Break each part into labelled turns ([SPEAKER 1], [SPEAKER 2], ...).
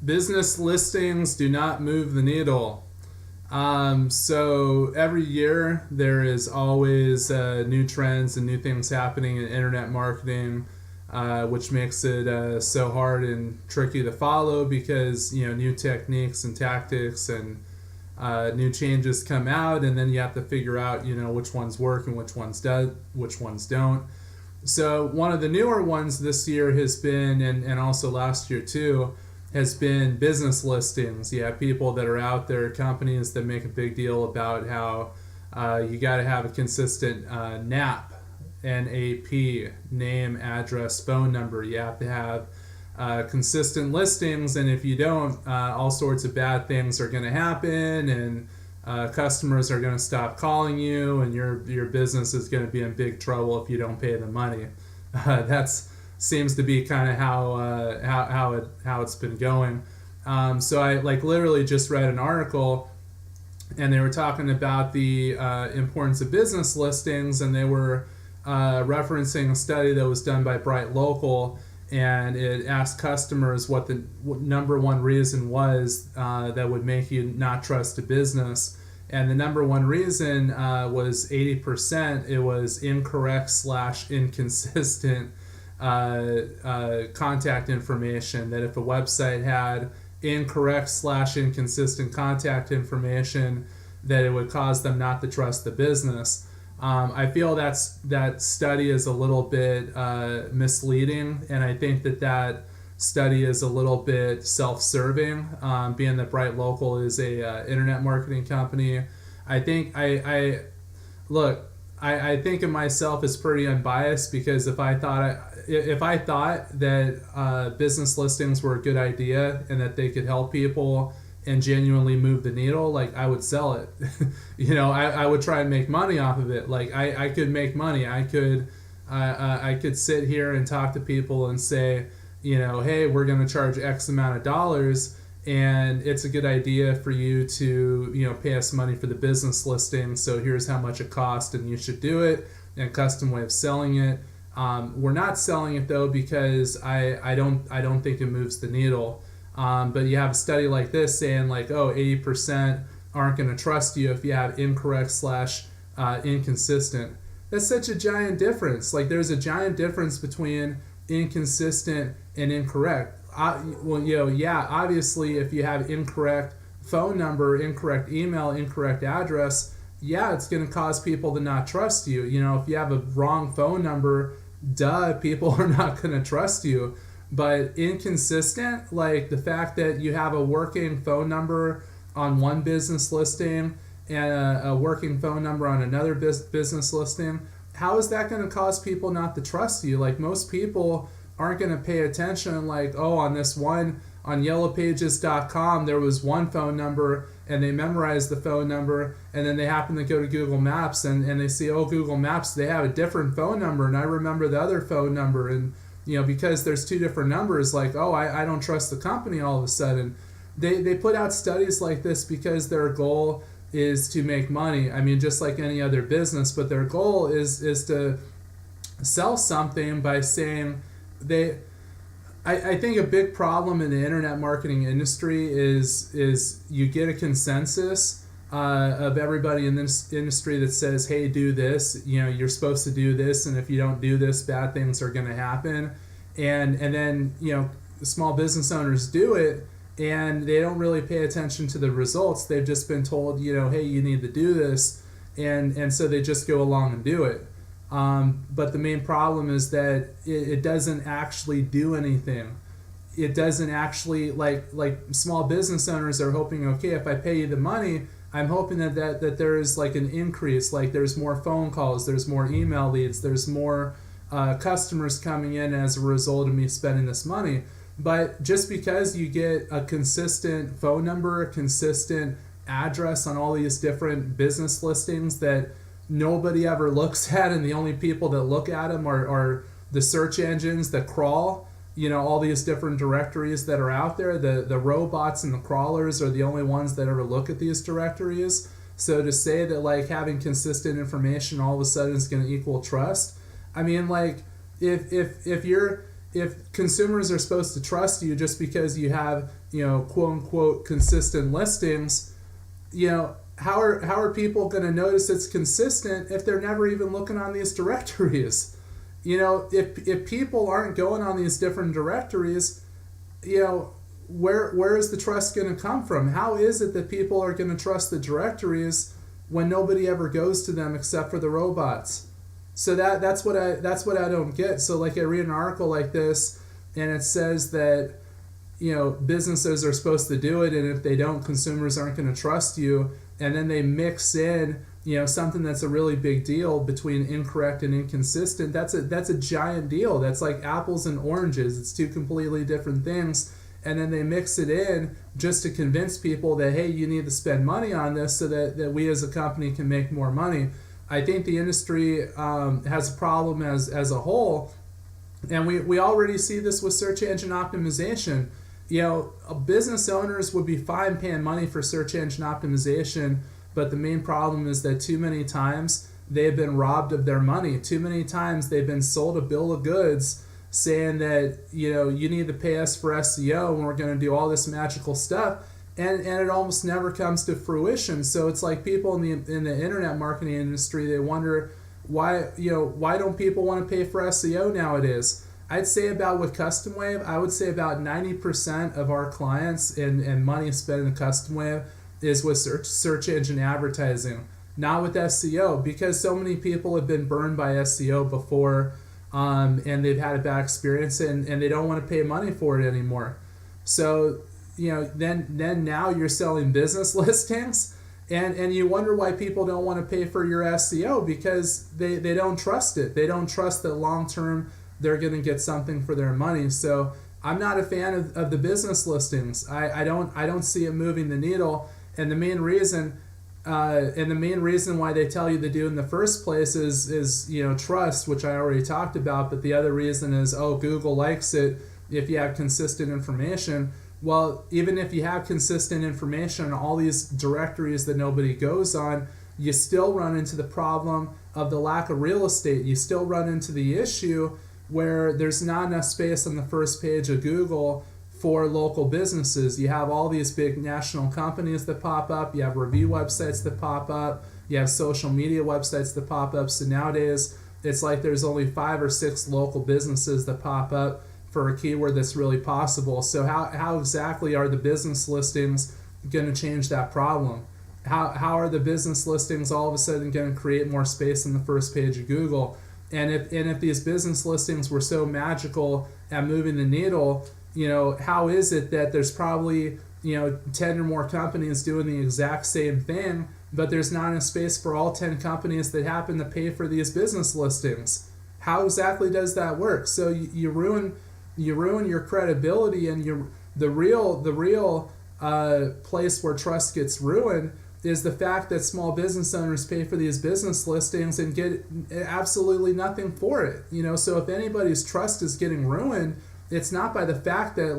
[SPEAKER 1] Business listings do not move the needle. So every year there is always new trends and new things happening in internet marketing, which makes it so hard and tricky to follow because new techniques and tactics and new changes come out, and then you have to figure out which ones work and which ones don't. So one of the newer ones this year has been, and also last year too, has been business listings. You have people that are out there, companies that make a big deal about how you got to have a consistent NAP, name, address, phone number. You have to have consistent listings, and if you don't, all sorts of bad things are going to happen, and customers are going to stop calling you, and your business is going to be in big trouble if you don't pay the money. That's seems to be kind of how it's been going. So I literally just read an article, and they were talking about the importance of business listings, and they were referencing a study that was done by Bright Local, and it asked customers what the number one reason was that would make you not trust a business. And the number one reason was 80%. It was incorrect/inconsistent contact information. That if a website had incorrect/inconsistent contact information, that it would cause them not to trust the business. I feel that study is a little bit misleading, and I think that study is a little bit self-serving, being that Bright Local is a internet marketing company. I think I think of myself as pretty unbiased, because if I thought that business listings were a good idea and that they could help people and genuinely move the needle, I would sell it. I would try and make money off of it. I could make money. I could sit here and talk to people and say, hey, we're going to charge X amount of dollars, and it's a good idea for you to pay us money for the business listing, so here's how much it costs and you should do it, and a custom way of selling it. We're not selling it though, because I don't think it moves the needle. But you have a study like this saying 80% aren't going to trust you if you have incorrect/inconsistent. That's such a giant difference. There's a giant difference between inconsistent and incorrect. Obviously if you have incorrect phone number, incorrect email, incorrect address, it's going to cause people to not trust you. If you have a wrong phone number, people are not going to trust you. But inconsistent, the fact that you have a working phone number on one business listing and a working phone number on another business listing, how is that going to cause people not to trust you? Most people aren't going to pay attention, on this one, on yellowpages.com, there was one phone number, and they memorized the phone number, and then they happen to go to Google Maps, and they see, Google Maps, they have a different phone number, and I remember the other phone number, and because there's two different numbers, I don't trust the company all of a sudden. They put out studies like this because their goal is to make money. I mean, just like any other business, but their goal is to sell something by saying I think a big problem in the internet marketing industry is you get a consensus of everybody in this industry that says, hey, do this, you're supposed to do this, and if you don't do this, bad things are going to happen. And then small business owners do it, and they don't really pay attention to the results. They've just been told, hey, you need to do this, and so they just go along and do it. But the main problem is that it doesn't actually do anything. It doesn't actually, like small business owners are hoping, okay, if I pay you the money, I'm hoping that there is an increase, there's more phone calls, there's more email leads, there's more customers coming in as a result of me spending this money. But just because you get a consistent phone number, a consistent address on all these different business listings that nobody ever looks at, and the only people that look at them are the search engines that crawl, all these different directories that are out there, the robots and the crawlers are the only ones that ever look at these directories. So to say that having consistent information all of a sudden is going to equal trust, I mean, if if consumers are supposed to trust you just because you have, quote unquote consistent listings, how are people going to notice it's consistent if they're never even looking on these directories? If people aren't going on these different directories, where is the trust going to come from? How is it that people are going to trust the directories when nobody ever goes to them except for the robots? So that's what I don't get. So like I read an article like this, and it says that businesses are supposed to do it, and if they don't, consumers aren't going to trust you. And then they mix in something that's a really big deal between incorrect and inconsistent. That's a giant deal. That's like apples and oranges. It's two completely different things. And then they mix it in just to convince people that, hey, you need to spend money on this so that we as a company can make more money. I think the industry has a problem as a whole, and we already see this with search engine optimization. Business owners would be fine paying money for search engine optimization, but the main problem is that too many times they've been robbed of their money. Too many times they've been sold a bill of goods saying that you need to pay us for SEO and we're going to do all this magical stuff, and it almost never comes to fruition. So it's like people in the internet marketing industry, they wonder why don't people want to pay for SEO nowadays? I'd say with Custom Wave, I would say about 90% of our clients and money spent in Custom Wave is with search engine advertising, not with SEO, because so many people have been burned by SEO before. And they've had a bad experience, and they don't want to pay money for it anymore. So, then now you're selling business listings, and you wonder why people don't want to pay for your SEO, because they don't trust it. They don't trust that long term they're going to get something for their money. So I'm not a fan of the business listings. I don't see it moving the needle, and the main reason why they tell you to do in the first place is trust, which I already talked about. But the other reason is, Google likes it if you have consistent information. Well, even if you have consistent information on all these directories that nobody goes on, you still run into the problem of the lack of real estate. You still run into the issue where there's not enough space on the first page of Google for local businesses. You have all these big national companies that pop up, you have review websites that pop up, you have social media websites that pop up. So nowadays it's like there's only 5 or 6 local businesses that pop up for a keyword that's really possible. So how exactly are the business listings going to change that problem? How are the business listings all of a sudden going to create more space on the first page of Google? And if these business listings were so magical at moving the needle, how is it that there's probably 10 or more companies doing the exact same thing, but there's not enough space for all 10 companies that happen to pay for these business listings? How exactly does that work? So you ruin your credibility, and the real place where trust gets ruined is the fact that small business owners pay for these business listings and get absolutely nothing for it. So if anybody's trust is getting ruined, it's not by the fact that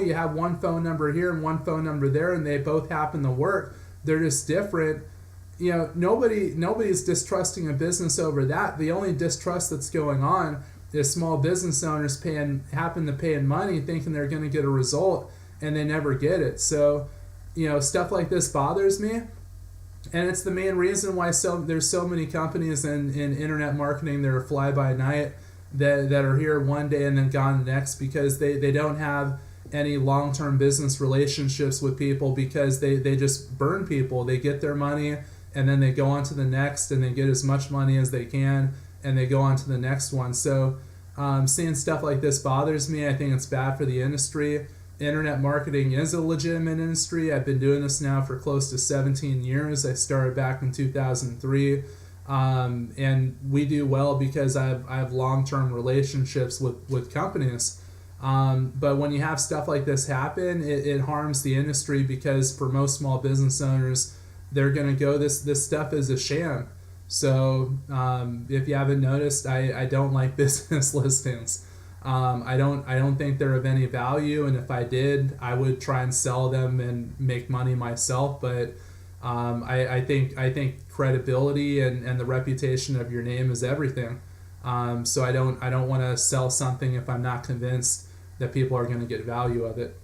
[SPEAKER 1] you have one phone number here and one phone number there and they both happen to work. They're just different. Nobody's distrusting a business over that. The only distrust that's going on is small business owners happen to pay in money thinking they're going to get a result, and they never get it. So, stuff like this bothers me. And it's the main reason why there's so many companies in internet marketing that are fly-by-night that are here one day and then gone the next, because they don't have any long-term business relationships with people, because they just burn people. They get their money and then they go on to the next, and they get as much money as they can and they go on to the next one. So seeing stuff like this bothers me. I think it's bad for the industry. Internet marketing is a legitimate industry. I've been doing this now for close to 17 years. I started back in 2003. And we do well because I have long-term relationships with companies. But when you have stuff like this happen, it harms the industry, because for most small business owners, they're going to go, this stuff is a sham. So if you haven't noticed, I don't like business listings. I don't think they're of any value, and if I did, I would try and sell them and make money myself. But I think credibility and the reputation of your name is everything. So I don't want to sell something if I'm not convinced that people are going to get value of it.